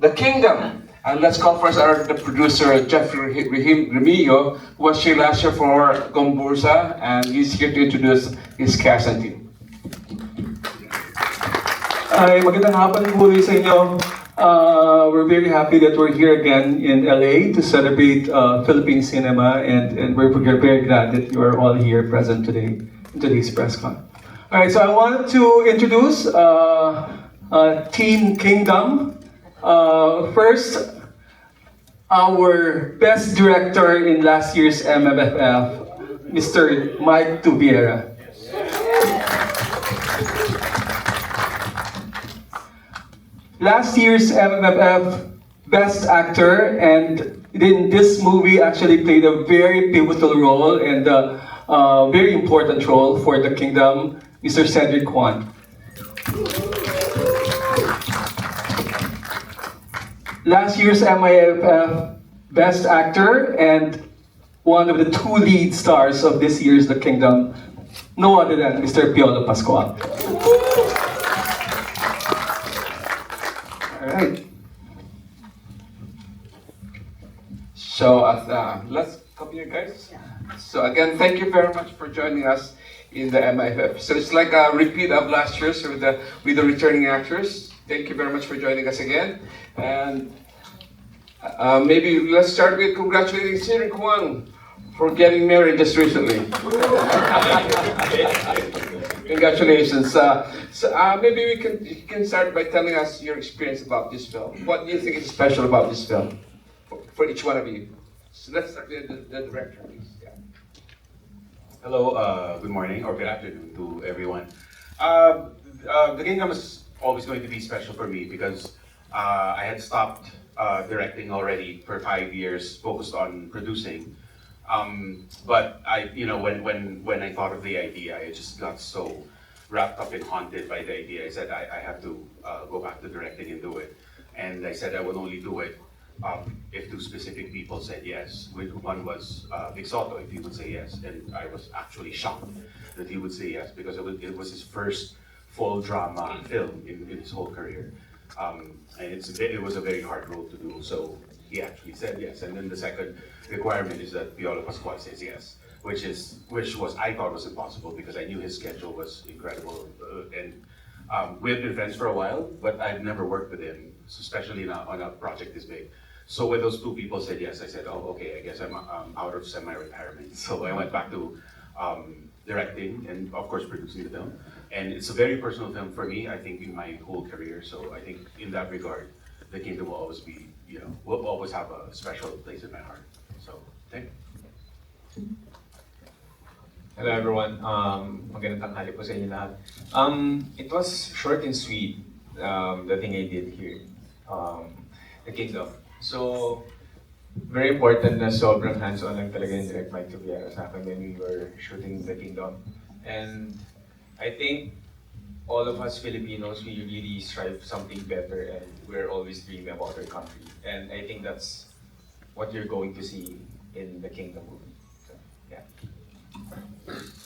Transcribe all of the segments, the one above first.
The Kingdom. And let's call first the producer, Jeffrey Remillo, who was here last year for Gombursa, and he's here to introduce his cast and team. Ay, magandang hapon muli sa inyo. We're very happy that we're here again in LA to celebrate Philippine cinema, and we're very glad that you are all here present today in today's press con. Alright, so I wanted to introduce Team Kingdom. First, our best director in last year's MMFF, Mr. Mike Tuviera. Last year's MMFF Best Actor, and in this movie actually played a very pivotal role and a very important role for the Kingdom, Mr. Cedrick Juan. Last year's MIFF Best Actor and one of the two lead stars of this year's The Kingdom, no other than Mr. Piolo Pascual. Alright. So let's come here, guys. So again, thank you very much for joining us in the MIFF. So it's like a repeat of last year's with the returning actors. Thank you very much for joining us again. And maybe let's start with congratulating Cedrick Juan for getting married just recently. Congratulations. Maybe you can start by telling us your experience about this film. What do you think is special about this film for each one of you? So let's start with the director, please. Yeah. Hello, good morning or good afternoon to everyone. The Kingdom is always going to be special for me because I had stopped directing already for 5 years, focused on producing. But when I thought of the idea, I just got so wrapped up and haunted by the idea. I said I have to go back to directing and do it. And I said I would only do it if two specific people said yes. One was Vic Soto, if he would say yes, and I was actually shocked that he would say yes because it was his first full drama film in his whole career. And it was a very hard role to do, so he actually said yes. And then the second requirement is that Piolo Pascual says yes, which was I thought was impossible because I knew his schedule was incredible, and we had been friends for a while, but I've never worked with him, especially on a project this big. So when those two people said yes, I said, oh, okay, I guess I'm out of semi-retirement. So I went back to directing and of course producing the film. And it's a very personal film for me, I think, in my whole career. So I think in that regard, The Kingdom will always be, will always have a special place in my heart. So, thank you. Hello everyone, magandang tanghali po sa inyo lahat. It was short and sweet, the thing I did here, The Kingdom. So, very important na sobrang hands-on lang talaga yung Direct Mike Tuviera sa akin when we were shooting The Kingdom. And I think all of us Filipinos, we really strive for something better and we're always dreaming about our country. And I think that's what you're going to see in The Kingdom movie. So, yeah.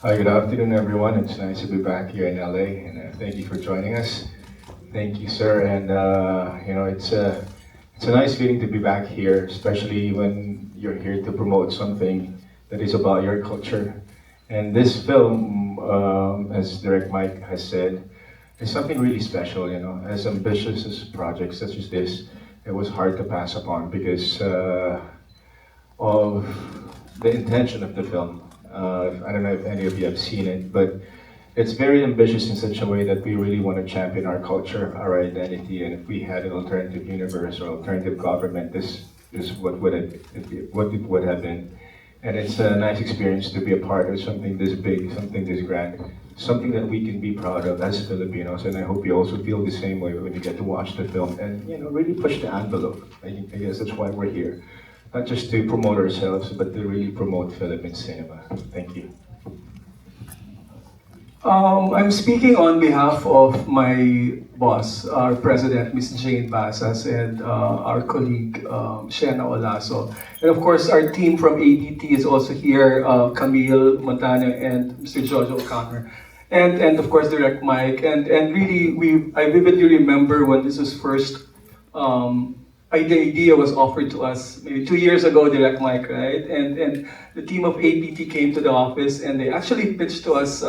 Hi, good afternoon, everyone. It's nice to be back here in LA, and thank you for joining us. Thank you, sir. And it's a nice feeling to be back here, especially when you're here to promote something that is about your culture. And this film, as Direct Mike has said, is something really special. As ambitious as projects such as this, it was hard to pass upon because of the intention of the film. I don't know if any of you have seen it, but it's very ambitious in such a way that we really want to champion our culture, our identity, and if we had an alternative universe or alternative government, this is what it would have been. And it's a nice experience to be a part of something this big, something this grand, something that we can be proud of as Filipinos, and I hope you also feel the same way when you get to watch the film and really push the envelope. I guess that's why we're here. Not just to promote ourselves, but to really promote Philippine cinema. Thank you. I'm speaking on behalf of my boss, our president, Ms. Jane Basas, and our colleague, Shena Olaso. And of course, our team from ADT is also here, Camille Montana and Mr. Jojo O'Connor. And of course, Direct Mike. And really, I vividly remember when this was first the idea was offered to us maybe 2 years ago, Direct Mike, right? And the team of APT came to the office and they actually pitched to us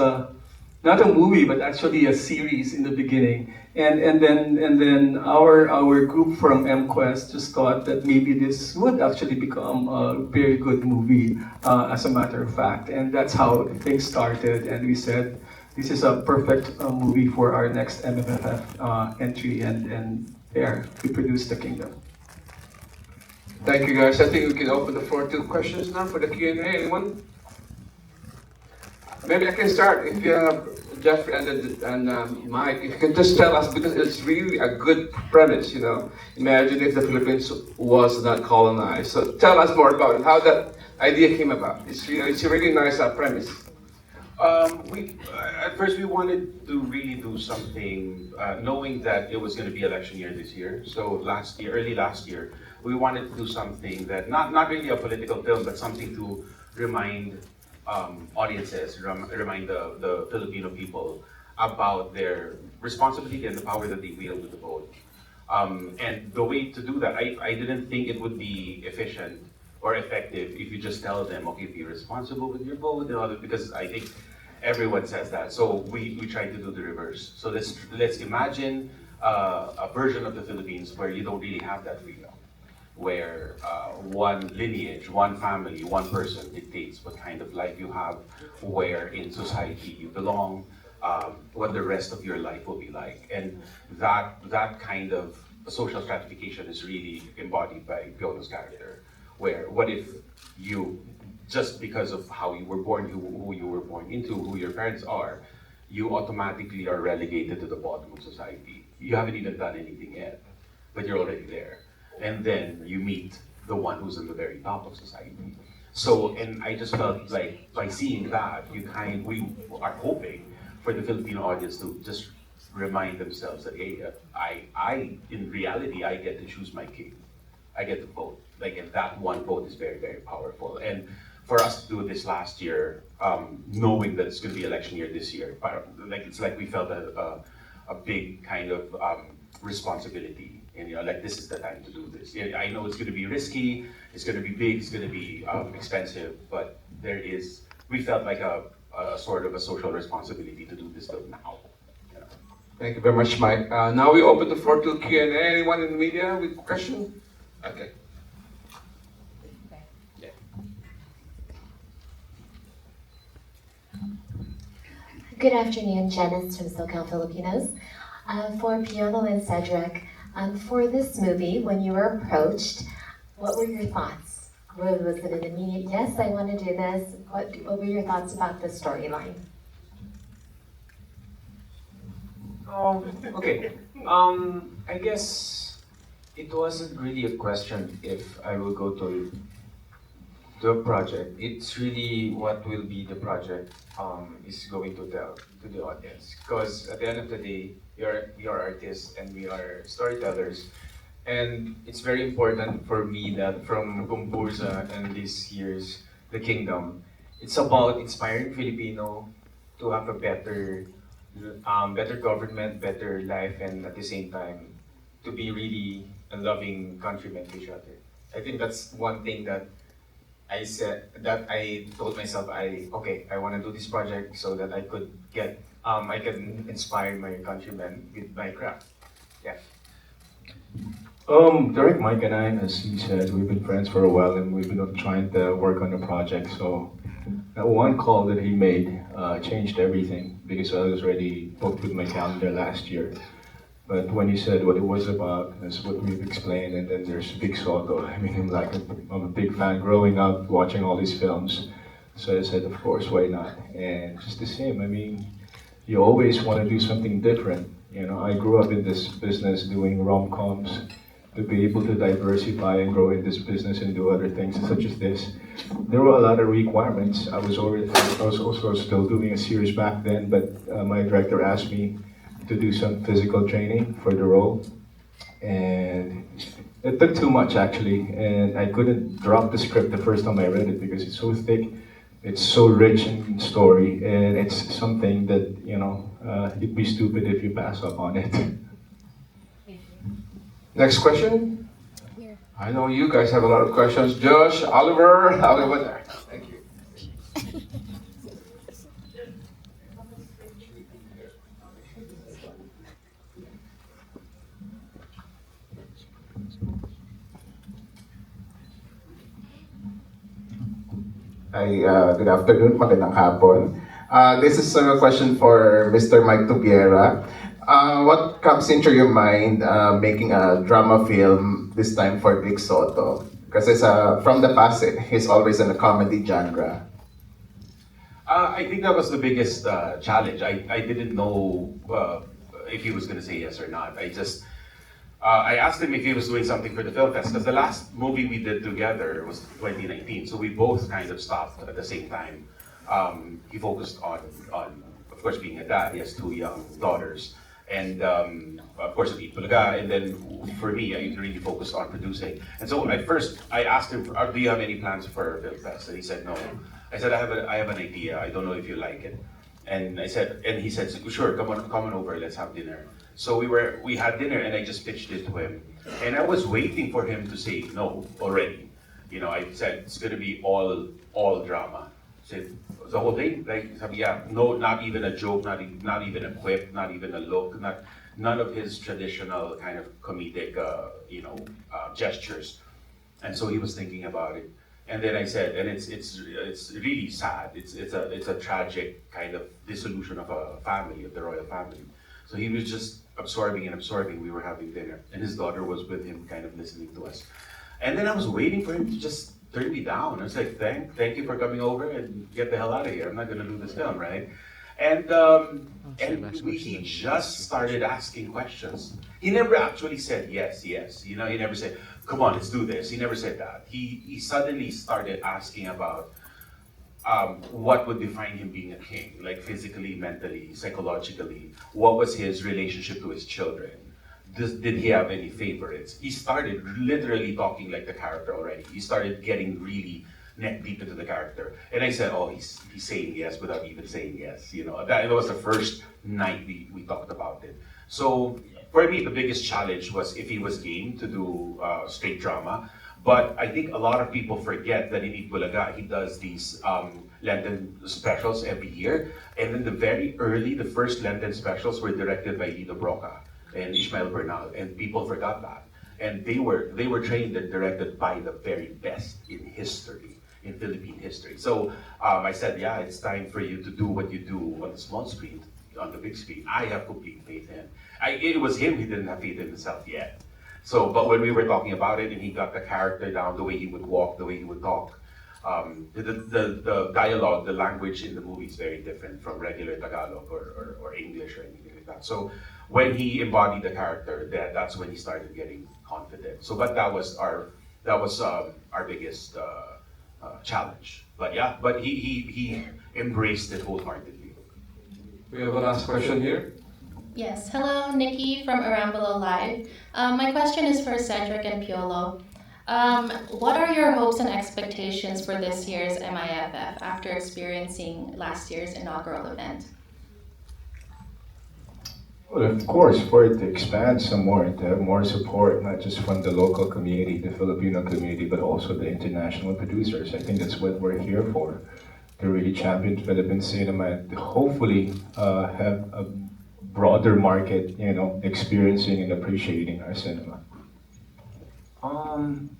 not a movie, but actually a series in the beginning. And then our group from MQuest just thought that maybe this would actually become a very good movie, as a matter of fact. And that's how things started. And we said, this is a perfect movie for our next MFFF entry. And there, we produced The Kingdom. Thank you, guys. I think we can open the floor to questions now for the Q&A. Anyone? Maybe I can start. If you have Jeffrey and Mike, if you can just tell us, because it's really a good premise, you know. Imagine if the Philippines was not colonized. So tell us more about it, how that idea came about. It's a really nice premise. At first we wanted to really do something, knowing that it was going to be election year this year. So early last year, we wanted to do something that, not really a political film, but something to remind audiences, remind the Filipino people about their responsibility and the power that they wield with the vote. And the way to do that, I didn't think it would be efficient or effective if you just tell them, okay, be responsible with your vote and all that, because I think everyone says that. So we tried to do the reverse. So let's imagine a version of the Philippines where you don't really have that freedom, where one lineage, one family, one person dictates what kind of life you have, where in society you belong, what the rest of your life will be like. And that kind of social stratification is really embodied by Piolo's character, where what if you, just because of how you were born, who you were born into, who your parents are, you automatically are relegated to the bottom of society. You haven't even done anything yet, but you're already there. And then you meet the one who's in the very top of society. So, and I just felt like by seeing that, we are hoping for the Filipino audience to just remind themselves that, hey, in reality, I get to choose my king. I get to vote. Like, and that one vote is very, very powerful. And for us to do this last year, knowing that it's going to be election year this year, it's like we felt a big kind of responsibility. And like, this is the time to do this. I know it's going to be risky, it's going to be big, it's going to be expensive, but we felt like a sort of a social responsibility to do this film now. You know? Thank you very much, Mike. Now we open the floor to Q&A. Anyone in the media with a question? Okay. Good afternoon, Janice from SoCal Filipinos. For Piolo and Cedrick, for this movie, when you were approached, what were your thoughts? Was it an immediate, yes, I want to do this? What were your thoughts about the storyline? Okay. I guess it wasn't really a question if I will go to the project. It's really what will be the project is going to tell to the audience. Because at the end of the day, we are artists and we are storytellers. And it's very important for me that from Gumburza and this year's The Kingdom, it's about inspiring Filipino to have a better government, better life, and at the same time, to be really a loving countrymen to each other. I think that's one thing that I told myself, I want to do this project so that I could I can inspire my countrymen with my craft. Yeah. Derek, Mike, and I, as he said, we've been friends for a while and we've been trying to work on the project. So that one call that he made changed everything because I was already booked with my calendar last year. But when he said what it was about, that's what we've explained, and then there's Big Soto. I mean, I'm a big fan growing up watching all these films. So I said, of course, why not? And just the same, I mean, you always want to do something different. You know, I grew up in this business doing rom-coms. To be able to diversify and grow in this business and do other things such as this, there were a lot of requirements. I was also still doing a series back then, but my director asked me to do some physical training for the role, and it took too much actually, and I couldn't drop the script the first time I read it because it's so thick, it's so rich in story, and it's something that, you know, it'd be stupid if you pass up on it. Next question. I know you guys have a lot of questions. Josh, Oliver, I'll over there. Thank you. Hi, good afternoon, magandang hapon. This is a question for Mr. Mike Tubiera. What comes into your mind making a drama film this time for Vic Soto? Because from the past, he's always in a comedy genre. I think that was the biggest challenge. I didn't know if he was going to say yes or not. I asked him if he was doing something for the film fest because the last movie we did together was 2019, so we both kind of stopped at the same time. He focused on, of course, being a dad. He has two young daughters, and of course, at Ipulaga. And then for me, I really focused on producing. And so at first, I asked him, "Do you have any plans for film fest?" And he said, "No." I said, I have an idea. I don't know if you like it." And he said, "Sure, come on over. Let's have dinner." So we had dinner, and I just pitched it to him, and I was waiting for him to say no already. You know, I said it's gonna be all drama. Said the whole thing, like, sabi, yeah, no, not even a joke, not even a quip, not even a look, none of his traditional kind of comedic, gestures. And so he was thinking about it, and then I said, and it's really sad. It's a tragic kind of dissolution of a family, of the royal family. So he was just absorbing and absorbing. We were having dinner, and his daughter was with him, kind of listening to us. And then I was waiting for him to just turn me down. I was like, thank you for coming over, and get the hell out of here. I'm not gonna do this film, right? And he just started asking questions. He never actually said yes. You know, he never said, "Come on, let's do this." He never said that. He suddenly started asking about what would define him being a king, like physically, mentally, psychologically. What was his relationship to his children? Did he have any favorites? He started literally talking like the character already. He started getting really neck deep into the character. And I said, "Oh, he's saying yes without even saying yes." You know, that was the first night we talked about it. So for me, the biggest challenge was if he was game to do straight drama. But I think a lot of people forget that in Itbulaga, he does these Lenten specials every year. And then the first Lenten specials were directed by Lido Broca and Ishmael Bernal, and people forgot that. And they were trained and directed by the very best in history, in Philippine history. So I said, yeah, it's time for you to do what you do on the small screen, on the big screen. I have complete faith in him. It was him who didn't have faith in himself yet. So, but when we were talking about it, and he got the character down, the way he would walk, the way he would talk, the dialogue, the language in the movie is very different from regular Tagalog or English or anything like that. So when he embodied the character, that's when he started getting confident. So, but that was our biggest challenge. But yeah, but he embraced it wholeheartedly. We have a last question here. Yes, hello, Nikki from Around Below Live. My question is for Cedrick and Piolo. What are your hopes and expectations for this year's MIFF after experiencing last year's inaugural event? Well, of course, for it to expand some more, to have more support, not just from the local community, the Filipino community, but also the international producers. I think that's what we're here for, to really champion Philippine cinema and hopefully have a broader market, experiencing and appreciating our cinema.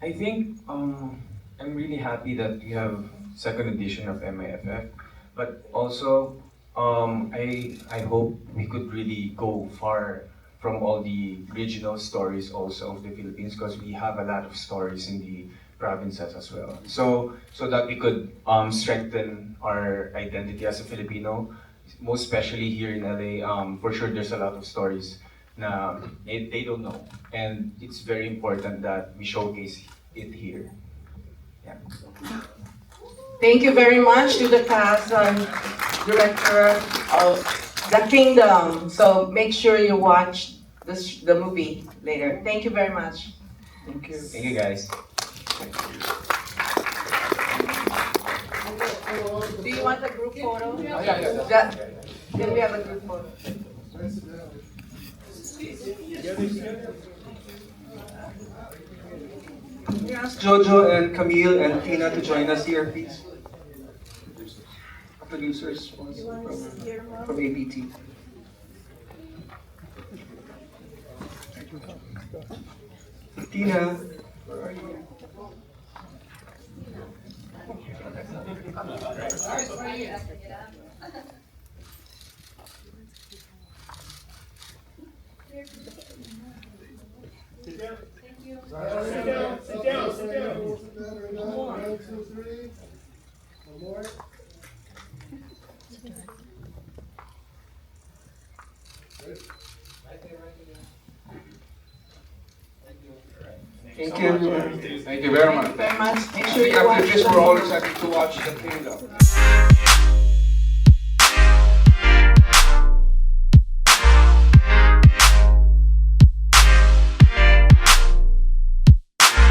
I think I'm really happy that we have second edition of MIFF, but also I hope we could really go far from all the regional stories also of the Philippines, because we have a lot of stories in the provinces as well. So that we could strengthen our identity as a Filipino, most especially here in LA. For sure, there's a lot of stories na they don't know, and it's very important that we showcase it here. Yeah. Thank you very much to the cast and director of The Kingdom. So make sure you watch the movie later. Thank you very much. Thank you. Thank you, guys. Do you want a group photo? Yeah. Then we have a group photo. ask Jojo and Camille and Tina to join us here, please? Producers from ABT. Tina, where are you? Thank you. Thank you very much. Very much. Make sure you After watch this, the we're all movie. excited to watch The Kingdom.